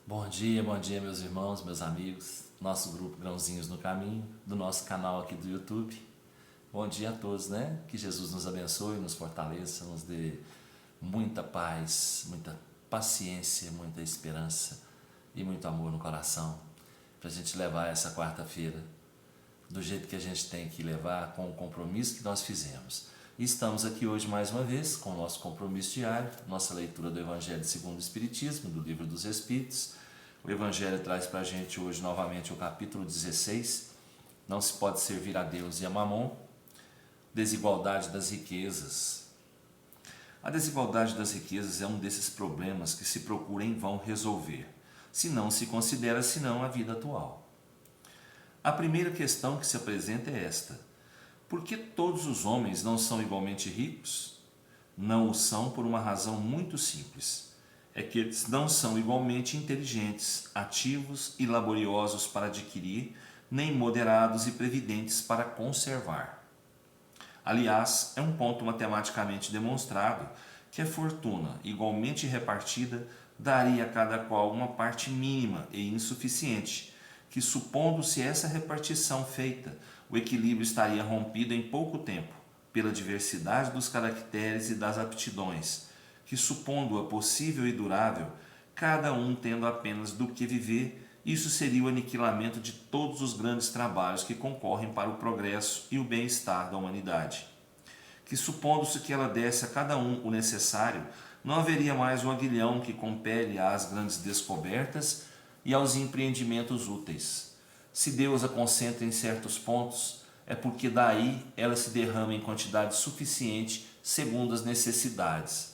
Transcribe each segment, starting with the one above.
Bom dia, meus irmãos, meus amigos, nosso grupo Grãozinhos no Caminho, do nosso canal aqui do YouTube. Bom dia a todos, né? Que Jesus nos abençoe, nos fortaleça, nos dê muita paz, muita paciência, muita esperança e muito amor no coração, para a gente levar essa quarta-feira do jeito que a gente tem que levar, com o compromisso que nós fizemos. E estamos aqui hoje mais uma vez com o nosso compromisso diário, nossa leitura do Evangelho segundo o Espiritismo, do Livro dos Espíritos. O Evangelho traz para a gente hoje novamente o capítulo 16, não se pode servir a Deus e a Mamon, desigualdade das riquezas. A desigualdade das riquezas é um desses problemas que se procura em vão resolver, se não se considera senão a vida atual. A primeira questão que se apresenta é esta: por que todos os homens não são igualmente ricos? Não o são por uma razão muito simples. É que eles não são igualmente inteligentes, ativos e laboriosos para adquirir, nem moderados e previdentes para conservar. Aliás, é um ponto matematicamente demonstrado que a fortuna, igualmente repartida, daria a cada qual uma parte mínima e insuficiente, que, supondo-se essa repartição feita, o equilíbrio estaria rompido em pouco tempo, pela diversidade dos caracteres e das aptidões, que, supondo-a possível e durável, cada um tendo apenas do que viver, isso seria o aniquilamento de todos os grandes trabalhos que concorrem para o progresso e o bem-estar da humanidade. Que, supondo-se que ela desse a cada um o necessário, não haveria mais o aguilhão que compele às grandes descobertas e aos empreendimentos úteis. Se Deus a concentra em certos pontos, é porque daí ela se derrama em quantidade suficiente segundo as necessidades.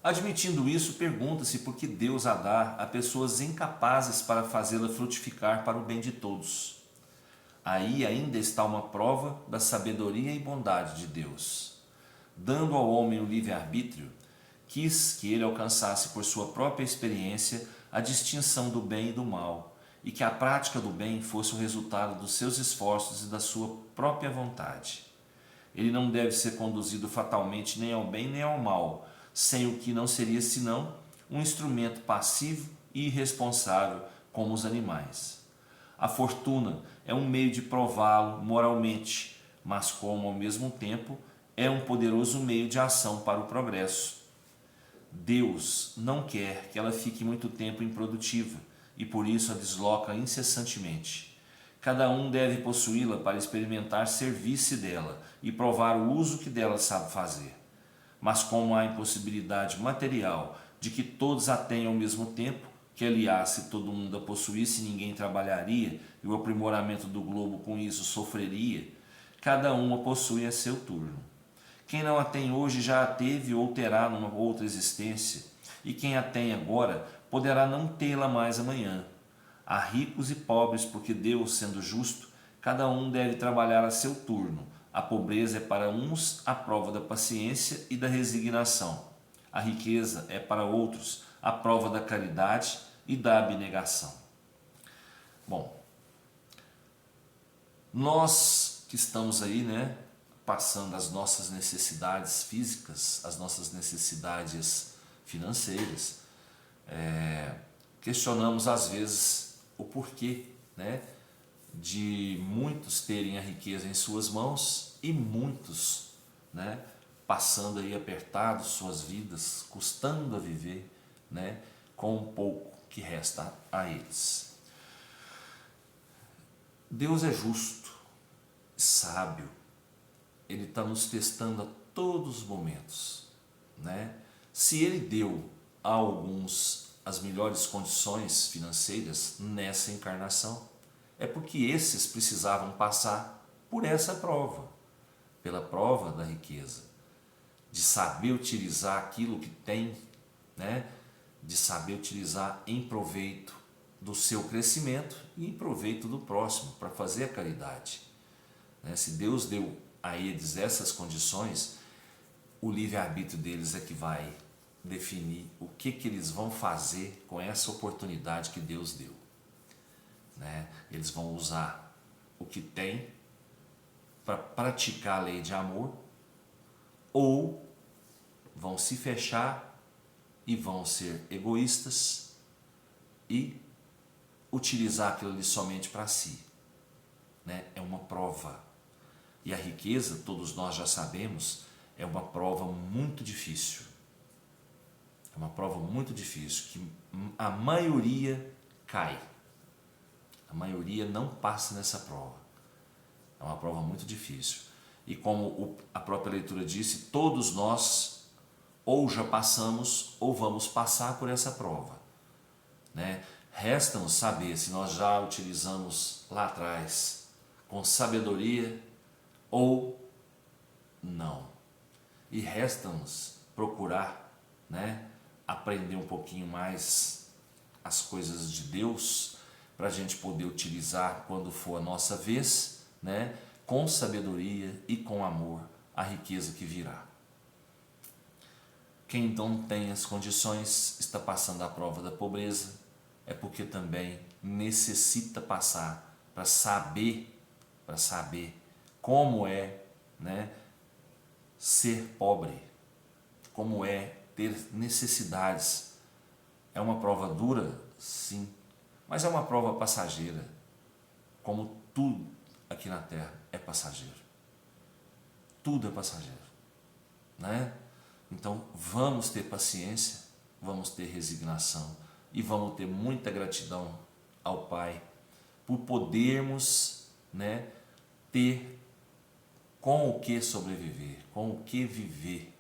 Admitindo isso, pergunta-se por que Deus a dá a pessoas incapazes para fazê-la frutificar para o bem de todos. Aí ainda está uma prova da sabedoria e bondade de Deus. Dando ao homem o livre-arbítrio, quis que ele alcançasse por sua própria experiência a distinção do bem e do mal, e que a prática do bem fosse o resultado dos seus esforços e da sua própria vontade. Ele não deve ser conduzido fatalmente nem ao bem nem ao mal, sem o que não seria senão um instrumento passivo e irresponsável como os animais. A fortuna é um meio de prová-lo moralmente, mas como ao mesmo tempo é um poderoso meio de ação para o progresso. Deus não quer que ela fique muito tempo improdutiva e por isso a desloca incessantemente. Cada um deve possuí-la para experimentar servir-se dela e provar o uso que dela sabe fazer. Mas como há impossibilidade material de que todos a tenham ao mesmo tempo, que aliás se todo mundo a possuísse ninguém trabalharia e o aprimoramento do globo com isso sofreria, cada um a possui a seu turno. Quem não a tem hoje já a teve ou terá numa outra existência, e quem a tem agora poderá não tê-la mais amanhã. Há ricos e pobres, porque Deus, sendo justo, cada um deve trabalhar a seu turno. A pobreza é para uns a prova da paciência e da resignação. A riqueza é para outros a prova da caridade e da abnegação. Bom, nós que estamos aí, né, passando as nossas necessidades físicas, as nossas necessidades financeiras, questionamos às vezes o porquê, né, de muitos terem a riqueza em suas mãos e muitos, né, passando aí apertados suas vidas, custando a viver, né, com o pouco que resta a eles. Deus é justo, sábio, Ele está nos testando a todos os momentos, né? Se Ele deu a alguns as melhores condições financeiras nessa encarnação, é porque esses precisavam passar por essa prova, pela prova da riqueza, de saber utilizar aquilo que tem, né? De saber utilizar em proveito do seu crescimento e em proveito do próximo, para fazer a caridade. Se Deus deu a eles essas condições, o livre-arbítrio deles é que vai definir o que eles vão fazer com essa oportunidade que Deus deu. Eles vão usar o que tem para praticar a lei de amor, ou vão se fechar e vão ser egoístas e utilizar aquilo ali somente para si, né? É uma prova. E a riqueza, todos nós já sabemos, é uma prova muito difícil. É uma prova muito difícil, que a maioria cai. A maioria não passa nessa prova. É uma prova muito difícil. E como a própria leitura disse, todos nós ou já passamos ou vamos passar por essa prova, né? Resta-nos saber se nós já utilizamos lá atrás com sabedoria ou não. E resta-nos procurar, né, aprender um pouquinho mais as coisas de Deus, para a gente poder utilizar quando for a nossa vez, né, com sabedoria e com amor, a riqueza que virá. Quem não tem as condições, está passando a prova da pobreza, é porque também necessita passar para saber como é, né, ser pobre, como é ter necessidades. É uma prova dura, sim, mas é uma prova passageira, como tudo aqui na terra é passageiro. Tudo é passageiro, né? Então vamos ter paciência, vamos ter resignação e vamos ter muita gratidão ao Pai por podermos, né, ter com o que sobreviver, com o que viver.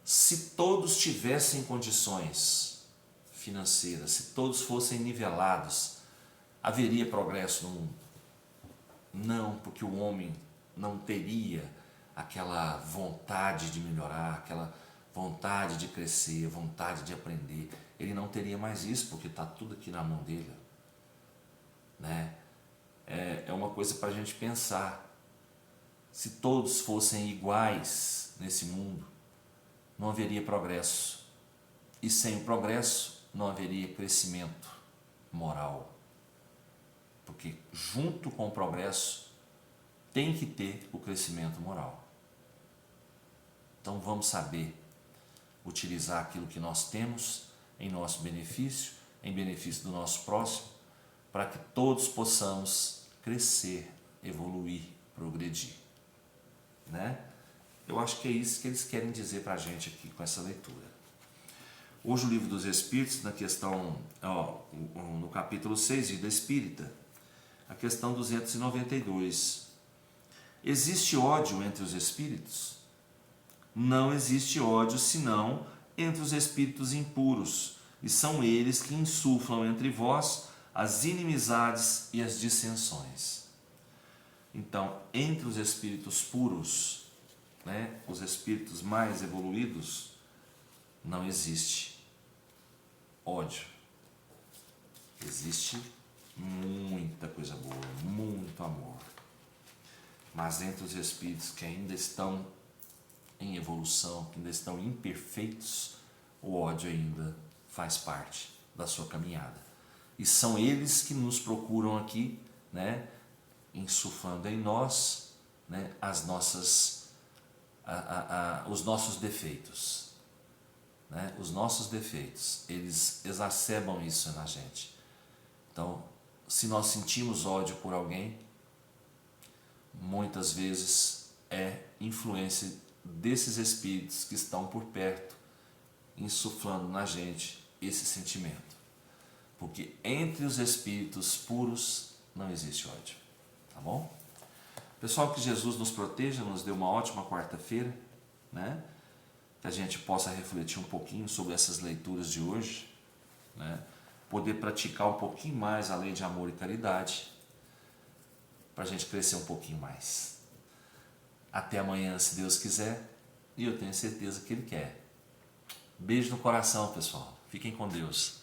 Se todos tivessem condições financeiras, se todos fossem nivelados, haveria progresso no mundo? Não, porque o homem não teria aquela vontade de melhorar, aquela vontade de crescer, vontade de aprender. Ele não teria mais isso, porque está tudo aqui na mão dele, né? É uma coisa para a gente pensar. Se todos fossem iguais nesse mundo, não haveria progresso. E sem o progresso, não haveria crescimento moral. Porque junto com o progresso, tem que ter o crescimento moral. Então vamos saber utilizar aquilo que nós temos em nosso benefício, em benefício do nosso próximo, para que todos possamos crescer, evoluir, progredir, né? Eu acho que é isso que eles querem dizer para a gente aqui com essa leitura. Hoje o Livro dos Espíritos, na questão, no capítulo 6, Vida Espírita, a questão 292. Existe ódio entre os espíritos? Não existe ódio senão entre os espíritos impuros, e são eles que insuflam entre vós as inimizades e as dissensões. Então, entre os espíritos puros, né, os espíritos mais evoluídos, não existe ódio. Existe muita coisa boa, muito amor. Mas entre os espíritos que ainda estão em evolução, que ainda estão imperfeitos, o ódio ainda faz parte da sua caminhada. E são eles que nos procuram aqui, né, insuflando em nós, né, os nossos defeitos. Né? Os nossos defeitos, eles exacerbam isso na gente. Então, se nós sentimos ódio por alguém, muitas vezes é influência desses espíritos que estão por perto, insuflando na gente esse sentimento. Porque entre os espíritos puros não existe ódio. Tá bom? Pessoal, que Jesus nos proteja, nos dê uma ótima quarta-feira, né? Que a gente possa refletir um pouquinho sobre essas leituras de hoje, né? Poder praticar um pouquinho mais a lei de amor e caridade, para a gente crescer um pouquinho mais. Até amanhã, se Deus quiser, e eu tenho certeza que Ele quer. Beijo no coração, pessoal. Fiquem com Deus.